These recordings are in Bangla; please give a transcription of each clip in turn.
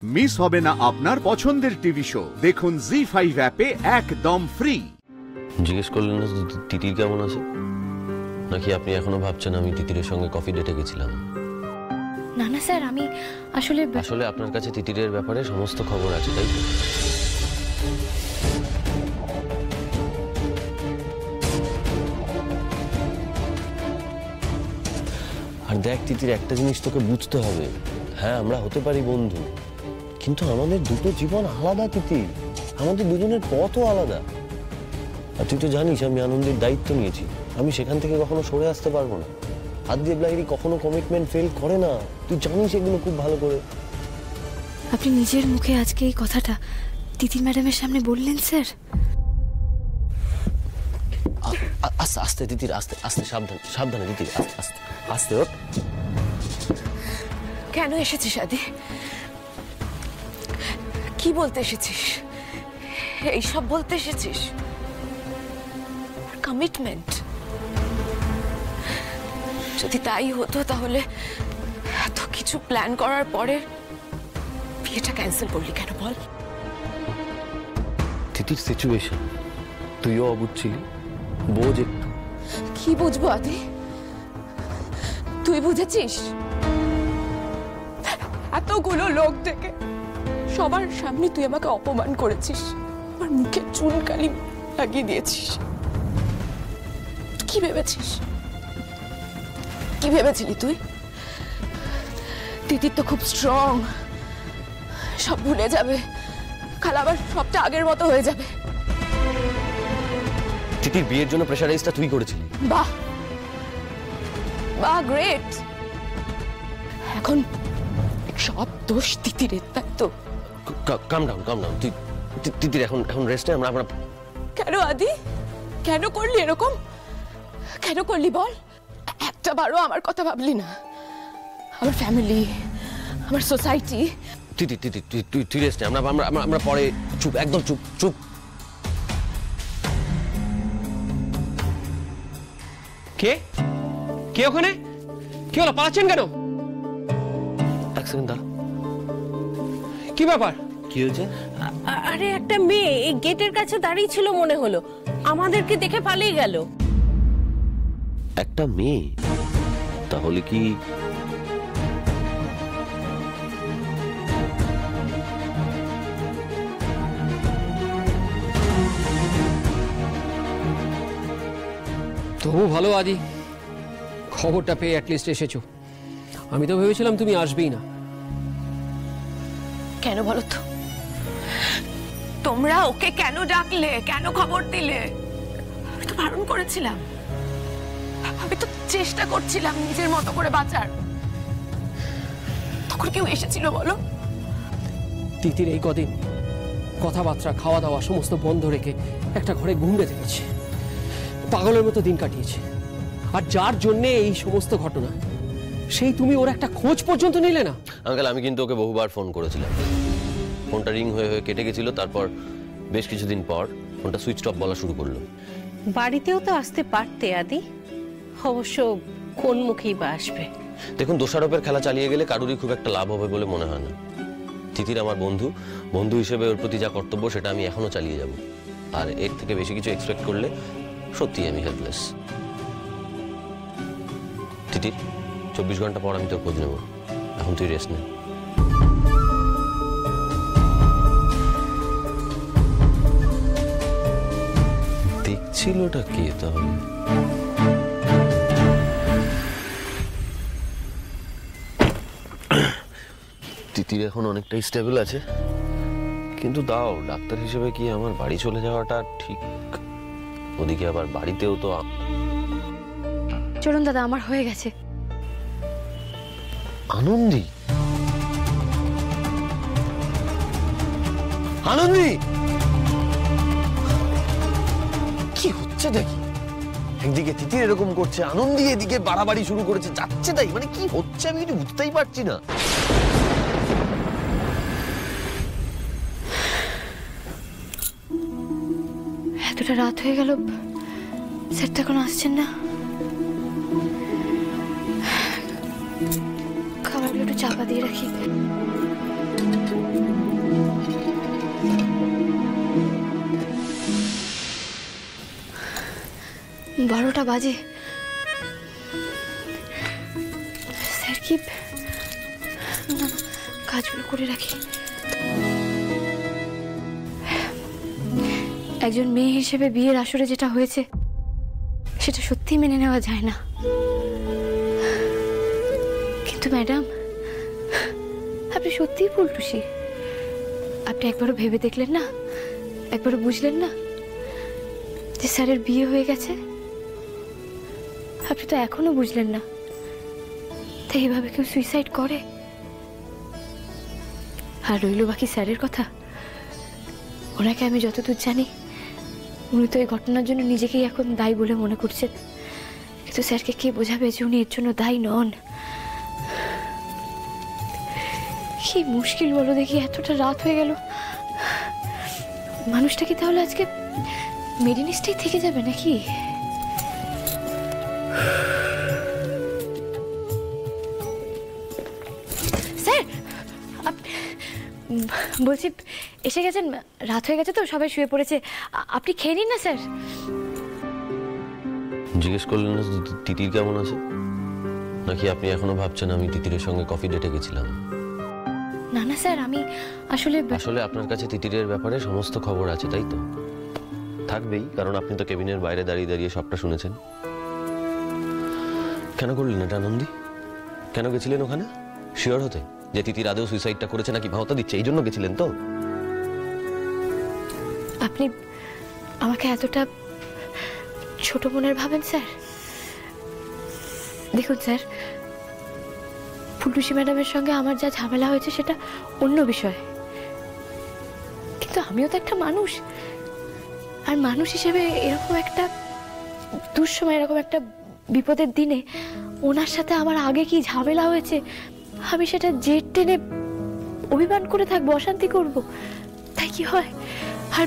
মিস হবে না আপনার পছন্দের টিভি শো। দেখুন জি5 অ্যাপে একদম ফ্রি। জিজ্ঞেস করলেন না তিতির কেমন আছে, নাকি আপনি এখনো ভাবছেন আমি তিতিরের সঙ্গে কফি ডেটে গেছিলাম? না না স্যার, আমি আসলে আপনার কাছে তিতিরের ব্যাপারে সমস্ত খবর আছে, তাই তো? আর দেখ তিতির, একটা জিনিস তোকে বুঝতে হবে, হ্যাঁ আমরা হতে পারি বন্ধু, কিন্তু আমাদের দুটো জীবন আলাদা তিতির, আমাদের দুজনের পথও আলাদা। আর তুই তো জানিস আমি আনন্দের দায়িত্ব নিয়েছি, আমি সেখান থেকে কখনো সরে আসতে পারবো না। আদিদেব লাহিড়ী কখনো কমিটমেন্ট ফেল করে না, তুই জানিস এগুলো খুব ভালো করে। আপনি নিজের মুখে আজকে এই কথাটা তিতির ম্যাডামের সামনে বললেন স্যার? আস্তে আস্তে তিতির, আস্তে আস্তে, সাবধানে সাবধানে তিতির, আস্তে আস্তে আস্তে। ওঠ। কেন এসেছিস আদি? কি বলতে এসেছিস? এইসব বলতে এসেছিস? কমিটমেন্ট? যদি তাই হতো তাহলে এত কিছু প্ল্যান করার পরে বিয়েটা ক্যান্সেল করলি কেন বল? তিতির সিচুয়েশন তুইও অবুঝ ছিলি, বোঝ একটু। কি বুঝবো আদি? তুই বুঝেছিস? এতগুলো লোক থেকে সবার সামনে তুই আমাকে অপমান করেছিস, আমার মুখে চুনকালি লাগিয়ে দিয়েছিস। কি ভেবেছিস? কি ভেবেছিলি তুই? তিতির তো খুব স্ট্রং, সব ভুলে যাবে, কাল আবার সবটা আগের মতো হয়ে যাবে। তিতির বিয়ের জন্য প্রেশারাইজটা তুই করেছিলি। বাহ বাহ, গ্রেট। এখন সব দোষ তিতিরের, তাই তো? কাম ডাউন, কাম ডাউন। তুই তিতির এখন রেস্টে, আমরা কেন আদি? কেন করলি এরকম? কেন করলি বল? একটা বারও আমার কথা ভাবলি না? আমার ফ্যামিলি, আমার সোসাইটি। তিতির তিতির তুই রেস্টে, আমরা পরে। চুপ, একদম চুপ চুপ। কে কে ওখানে? কি হলো, পালাচ্ছেন কেন? এক সেকেন্ড দাঁড়া। কি ব্যাপার? কি হয়েছে? আরে একটা মেয়ে এই গেটের কাছে দাঁড়িয়ে ছিল মনে হলো, আমাদেরকে দেখে পালিয়ে গেল। একটা মেয়ে? তাহলে কি তবু ভালো আদি, খবরটা পেয়ে অ্যাটলিস্ট এসেছো। আমি তো ভেবেছিলাম তুমি আসবেই না। কেন বলো তো? তোমরা ওকে কেন ডাকলে? কেন খবর দিলে? আমি তো বারণ করেছিলাম, আমি তো চেষ্টা করছিলাম নিজের মতো করে বাঁচার। তখন কেউ এসেছিল বলো? তিতির এই কদিন কথাবার্তা, খাওয়া দাওয়া সমস্ত বন্ধ রেখে একটা ঘরে ঘুমড়ে থেকেছে, পাগলের মতো দিন কাটিয়েছে। আর যার জন্যে এই সমস্ত ঘটনা, সেই তুমি ওর একটা খোঁজ পর্যন্ত নিলে না। আঙ্কেল, আমি কিন্তু ওকে বহুবার ফোন করেছিলাম, ফোনটা রিং হয়ে হয়ে কেটে গেছিল। তারপর বেশ কিছুদিন পর ফোনটা সুইচ অফ বলা শুরু করলো। বাড়িতেও তো আসতে পারতে আদি, অবশ্য কোন মুখেই বা আসবে? দেখুন, দোষারোপের খেলা চালিয়ে গেলে কারুরই খুব একটা লাভ হবে বলে মনে হয় না। তিতির আমার বন্ধু, বন্ধু হিসেবে ওর প্রতি যা কর্তব্য সেটা আমি এখনো চালিয়ে যাব। আর এর থেকে বেশি কিছু এক্সপেক্ট করলে সত্যি আমি হেল্পলেস। তিতির, 24 ঘন্টা পর আমি তোর খোঁজ নেব, এখন তুই রেস্ট নে। দেখছিলটা কে তাহলে? তিতির এখন অনেকটাই স্টেবল আছে, কিন্তু দাও ডাক্তার হিসেবে কি আমার বাড়ি চলে যাওয়াটা ঠিক? ওদিকে আবার বাড়িতেও তো। চলুন দাদা, আমার হয়ে গেছে। আনন্দী, আনন্দী, কি হচ্ছে দেখি? একদিকে তিতির এরকম করছে, আনন্দী এদিকে বাড়াবাড়ি শুরু করেছে, যাচ্ছে তাই। মানে কি হচ্ছে আমি কিছু বুঝতেই পারছি না। এতটা রাত হয়ে গেল, স্যারটা এখন আসছেন না। খাবারগুলো একটু চাপা দিয়ে রাখি। 9টা বাজে। স্যার কি না, কাজগুলো করে রাখি। একজন মেয়ে হিসেবে বিয়ের আসরে যেটা হয়েছে সেটা সত্যি মেনে নেওয়া যায় না। কিন্তু ম্যাডাম, আপনি সত্যিই ফুলটুসি। আপনি একবারও ভেবে দেখলেন না, একবারও বুঝলেন না যে স্যারের বিয়ে হয়ে গেছে? আপনি তো এখনো বুঝলেন না। তাই এইভাবে কেউ সুইসাইড করে? আর রইল বাকি স্যারের কথা। ওনাকে আমি যতদূর জানি উনি তো এই ঘটনার জন্য নিজেকেই এখন দায়ী বলে মনে করছেন, কিন্তু স্যারকে কে বোঝাবে যে উনি এর জন্য দায়ী নন? কি মুশকিল বলো দেখি, এতটা রাত হয়ে গেল। মানুষটা কি তাহলে আজকে মেডিনিস্টেই থেকে যাবে নাকি? স্যার বলছি, এসে গেছেন? রাত হয়ে গেছে তো, সবাই শুয়ে পড়েছে, আপনি খেয়ে নিন না স্যার। জিজ্ঞেস করলেন না তিতির কেমন আছে, নাকি আপনি এখনো ভাবছেন আমি তিতিরের সঙ্গে কফি ডেটে গেছিলাম? না না স্যার, আমি আসলে আপনার কাছে তিতিরের ব্যাপারে সমস্ত খবর আছে, তাই তো? থাকবেই, কারণ আপনি তো কেবিনের বাইরে দাঁড়িয়ে দাঁড়িয়ে সবটা শুনেছেন। কেন করলেন এটা আনন্দী? কেন গেছিলেন ওখানে? শিওর হতে যে তিতির আদৌ সুইসাইডটা করেছে নাকি ভাওতা দিচ্ছে, এই জন্য গেছিলেন তো? আপনি আমাকে এতটা ছোট মনের ভাবেন স্যার? দেখুন স্যার, ফুলটুসি ম্যাডামের সঙ্গে আমার যা ঝামেলা হয়েছে সেটা অন্য বিষয়, কিন্তু আমিও তো একটা মানুষ। আর মানুষ হিসেবে এরকম একটা দুঃসময়, এরকম একটা বিপদের দিনে ওনার সাথে আমার আগে কি ঝামেলা হয়েছে আমি সেটা জেদ টেনে অভিমান করে থাকবো, অশান্তি করব? তাই কি হয়? আর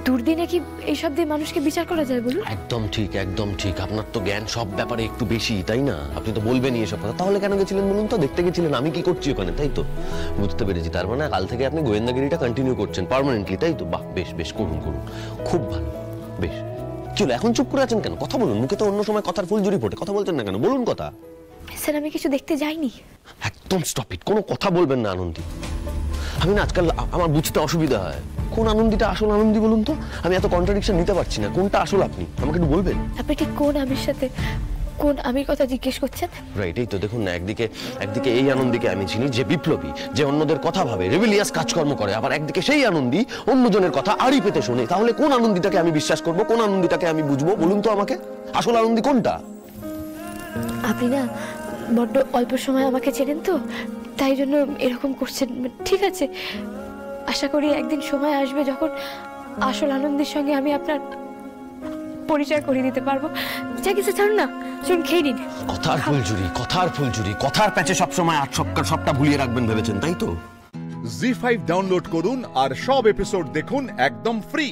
দুর্দিনে কি এইসব দিয়ে মানুষকে বিচার করা যায় বলুন? একদম ঠিক, একদম ঠিক। আপনার তো জ্ঞান সব ব্যাপারে একটু বেশি, তাই না? আপনি তো বলবেনই এসব কথা। তাহলে কেন গেছিলেন বলুন তো? দেখতে গেছিলেন আমি কি করছি ওখানে, তাই তো? বুঝতে পেরেছি। তার মানে কাল থেকে আপনি গোয়েন্দাগিরিটা কন্টিনিউ করছেন পার্মানেন্টলি, তাই তো? বাহ, বেশ বেশ, করুন করুন, খুব ভালো, বেশ। চলো, এখন চুপ করে আছেন কেন? কথা বলুন, মুখে তো অন্য সময় কথার ফুলঝুরি ফোটে, কথা বলছেন না কেন? বলুন কথা। স্যার, আমি কিছু দেখতে যাইনি। একদম স্টপ ইট, কোনো কথা বলবেন না আনন্দী। আমি না আজকাল আমার বুঝতে অসুবিধা হয়, কোন আনন্দীটা আসল আনন্দী বলুন তো? আমি এত কন্ট্রাডিকশন নিতে পারছি না, কোনটা আসল আপনি আমাকে একটু বলবেন? আপনি ঠিক কোন আমির সাথে কোন আমির কথা জিজ্ঞেস করছেন? রাইট, এই তো দেখুন না, একদিকে এই আনন্দীকে আমি চিনি যে বিপ্লবী, যে অন্যদের কথা ভাবে, রেভিলিয়াস কাজকর্ম করে, আবার একদিকে সেই আনন্দী অন্যজনের কথা আড়ি পেতে শোনে। তাহলে কোন আনন্দীটাকে আমি বিশ্বাস করব, কোন আনন্দীটাকে আমি বুঝবো বলুন তো আমাকে? আসল আনন্দী কোনটা? আপনি না বড্ড অল্প সময় আমাকে চেনেন তো, তাই জন্য এরকম করছেন। ঠিক আছে, আশা করি একদিন সময় আসবে যখন আসল আনন্দের সঙ্গে আমি আপনার পরিচয় করিয়ে দিতে পারবো। যা কিছু ছাড়ুন না, চলুন খেয়ে নিন। কথার ফুলঝুরি, কথার ফুলঝুরি, কথার প্যাচে সবসময় সবটা ভুলিয়ে রাখবেন ভেবেছেন, তাই তো? জি5 ডাউনলোড করুন আর সব এপিসোড দেখুন একদম ফ্রি।